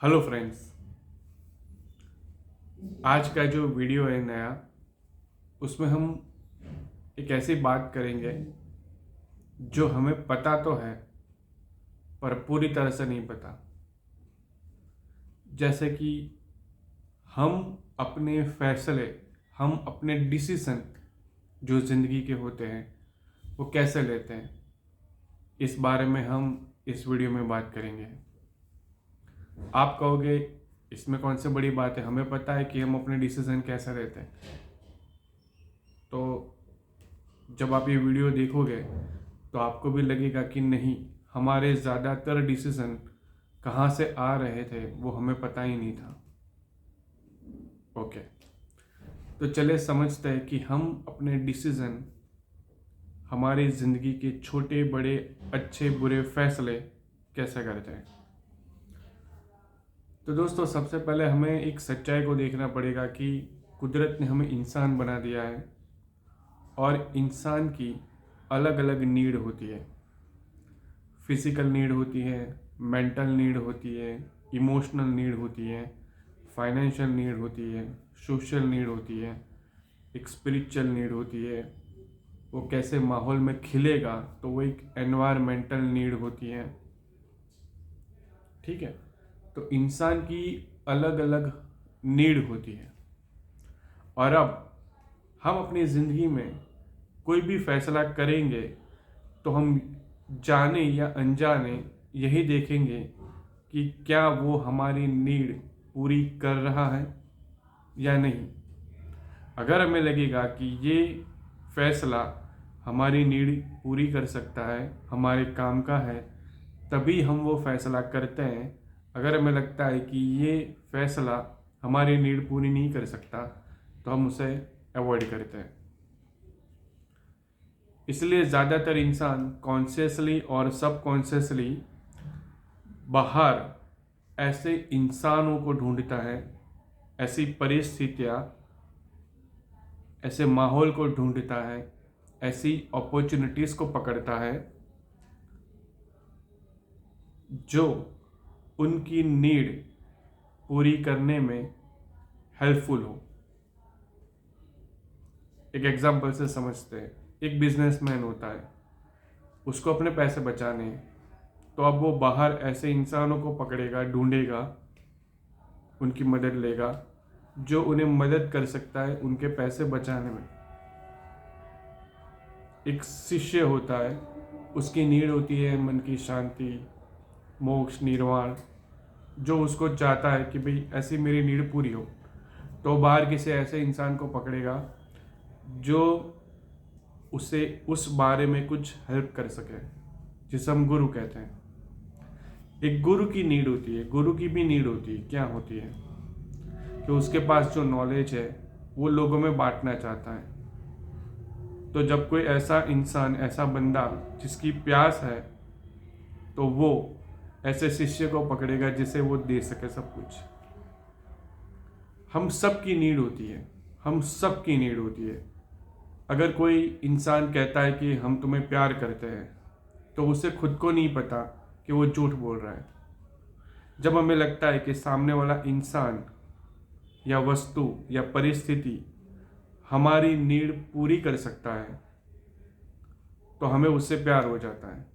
Hello friends. आज का जो वीडियो है नया, उसमें हम एक ऐसी बात करेंगे जो हमें पता तो है पर पूरी तरह से नहीं पता। जैसे कि हम अपने फैसले, हम अपने डिसीजन जो ज़िंदगी के होते हैं वो कैसे लेते हैं, इस बारे में हम इस वीडियो में बात करेंगे। आप कहोगे इसमें कौन सी बड़ी बात है, हमें पता है कि हम अपने डिसीजन कैसे लेते हैं। तो जब आप ये वीडियो देखोगे तो आपको भी लगेगा कि नहीं, हमारे ज़्यादातर डिसीज़न कहाँ से आ रहे थे वो हमें पता ही नहीं था। ओके, तो चले समझते हैं कि हम अपने डिसीज़न, हमारी ज़िंदगी के छोटे बड़े अच्छे बुरे फैसले कैसे करते हैं। तो दोस्तों, सबसे पहले हमें एक सच्चाई को देखना पड़ेगा कि कुदरत ने हमें इंसान बना दिया है और इंसान की अलग अलग नीड होती है। फिज़िकल नीड होती है, मेंटल नीड होती है, इमोशनल नीड होती है, फाइनेंशियल नीड होती है, सोशल नीड होती है, एक स्पिरिचुअल नीड होती है। वो कैसे माहौल में खिलेगा तो वो एक एनवायरमेंटल नीड होती है। ठीक है, तो इंसान की अलग अलग नीड होती है। और अब हम अपनी ज़िंदगी में कोई भी फैसला करेंगे तो हम जाने या अनजाने यही देखेंगे कि क्या वो हमारी नीड पूरी कर रहा है या नहीं। अगर हमें लगेगा कि ये फैसला हमारी नीड पूरी कर सकता है, हमारे काम का है, तभी हम वो फैसला करते हैं। अगर हमें लगता है कि ये फैसला हमारी नीड पूरी नहीं कर सकता तो हम उसे अवॉइड करते हैं। इसलिए ज़्यादातर इंसान कॉन्शियसली और सबकॉन्शियसली बाहर ऐसे इंसानों को ढूंढता है, ऐसी परिस्थितियाँ, ऐसे माहौल को ढूंढता है, ऐसी अपॉर्चुनिटीज़ को पकड़ता है जो उनकी नीड पूरी करने में हेल्पफुल हो। एक एग्जांपल से समझते हैं। एक बिजनेसमैन होता है, उसको अपने पैसे बचाने हैं, तो अब वो बाहर ऐसे इंसानों को पकड़ेगा, ढूंढेगा, उनकी मदद लेगा जो उन्हें मदद कर सकता है उनके पैसे बचाने में। एक शिष्य होता है, उसकी नीड होती है मन की शांति, मोक्ष, निर्वाण, जो उसको चाहता है कि भाई ऐसी मेरी नीड पूरी हो, तो बाहर किसी ऐसे इंसान को पकड़ेगा जो उसे उस बारे में कुछ हेल्प कर सके, जिसे हम गुरु कहते हैं। एक गुरु की नीड होती है, गुरु की भी नीड होती है। क्या होती है कि उसके पास जो नॉलेज है वो लोगों में बांटना चाहता है। तो जब कोई ऐसा इंसान, ऐसा बंदा जिसकी प्यास है, तो वो ऐसे शिष्य को पकड़ेगा जिसे वो दे सके सब कुछ। हम सब की नीड होती है, हम सब की नीड होती है। अगर कोई इंसान कहता है कि हम तुम्हें प्यार करते हैं, तो उसे खुद को नहीं पता कि वो झूठ बोल रहा है। जब हमें लगता है कि सामने वाला इंसान या वस्तु या परिस्थिति हमारी नीड पूरी कर सकता है, तो हमें उससे प्यार हो जाता है।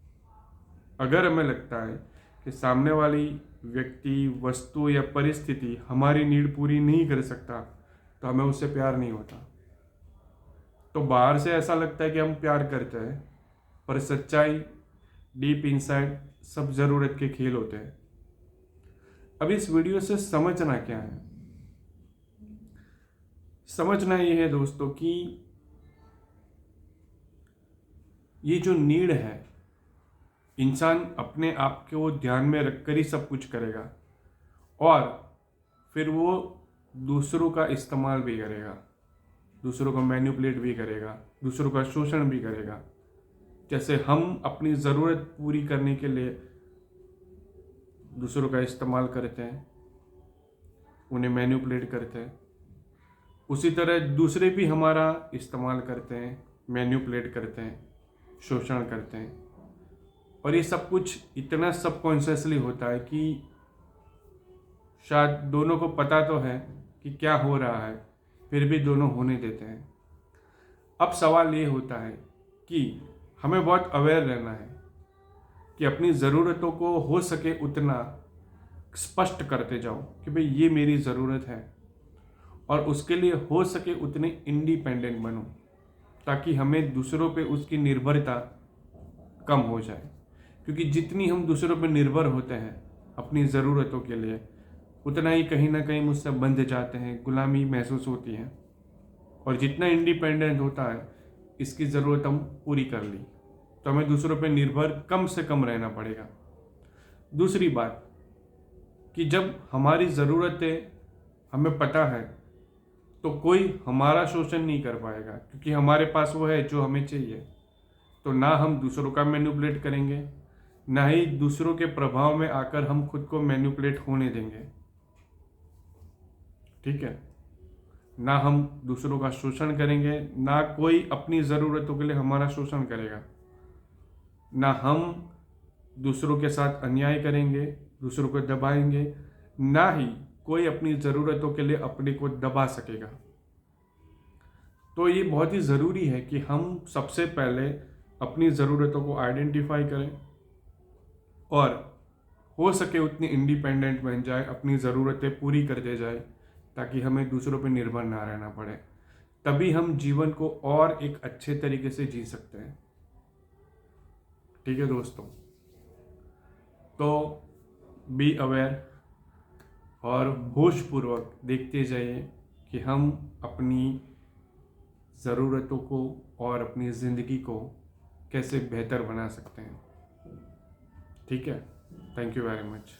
अगर हमें लगता है कि सामने वाली व्यक्ति, वस्तु या परिस्थिति हमारी नीड पूरी नहीं कर सकता, तो हमें उससे प्यार नहीं होता। तो बाहर से ऐसा लगता है कि हम प्यार करते हैं, पर सच्चाई डीप इनसाइड सब ज़रूरत के खेल होते हैं। अब इस वीडियो से समझना क्या है? समझना ये है दोस्तों कि ये जो नीड है, इंसान अपने आप को ध्यान में रखकर ही सब कुछ करेगा और फिर वो दूसरों का इस्तेमाल भी करेगा, दूसरों को मैनिपुलेट भी करेगा, दूसरों का शोषण भी करेगा। जैसे हम अपनी ज़रूरत पूरी करने के लिए दूसरों का इस्तेमाल करते हैं, उन्हें मैनिपुलेट करते हैं, उसी तरह दूसरे भी हमारा इस्तेमाल करते हैं, मैनिपुलेट करते हैं, शोषण करते हैं। और ये सब कुछ इतना सबकॉन्शियसली होता है कि शायद दोनों को पता तो है कि क्या हो रहा है, फिर भी दोनों होने देते हैं। अब सवाल ये होता है कि हमें बहुत अवेयर रहना है कि अपनी ज़रूरतों को हो सके उतना स्पष्ट करते जाओ कि भाई ये मेरी ज़रूरत है, और उसके लिए हो सके उतने इंडिपेंडेंट बनो, ताकि हमें दूसरों पे उसकी निर्भरता कम हो जाए। क्योंकि जितनी हम दूसरों पे निर्भर होते हैं अपनी ज़रूरतों के लिए, उतना ही कहीं ना कहीं मुझसे बंध जाते हैं, गुलामी महसूस होती है। और जितना इंडिपेंडेंट होता है, इसकी ज़रूरत हम पूरी कर ली तो हमें दूसरों पे निर्भर कम से कम रहना पड़ेगा। दूसरी बात कि जब हमारी ज़रूरतें हमें पता है तो कोई हमारा शोषण नहीं कर पाएगा, क्योंकि हमारे पास वो है जो हमें चाहिए। तो ना हम दूसरों का मैनिपुलेट करेंगे, ना ही दूसरों के प्रभाव में आकर हम खुद को मैनिपुलेट होने देंगे। ठीक है, ना हम दूसरों का शोषण करेंगे, ना कोई अपनी ज़रूरतों के लिए हमारा शोषण करेगा, ना हम दूसरों के साथ अन्याय करेंगे, दूसरों को दबाएंगे, ना ही कोई अपनी ज़रूरतों के लिए अपने को दबा सकेगा। तो ये बहुत ही ज़रूरी है कि हम सबसे पहले अपनी ज़रूरतों को आइडेंटिफाई करें और हो सके उतनी इंडिपेंडेंट बन जाए, अपनी ज़रूरतें पूरी करते जाए, ताकि हमें दूसरों पर निर्भर ना रहना पड़े। तभी हम जीवन को और एक अच्छे तरीके से जी सकते हैं। ठीक है दोस्तों, तो बी अवेयर और होशपूर्वक देखते जाइए कि हम अपनी ज़रूरतों को और अपनी ज़िंदगी को कैसे बेहतर बना सकते हैं। ठीक है, थैंक यू वेरी मच।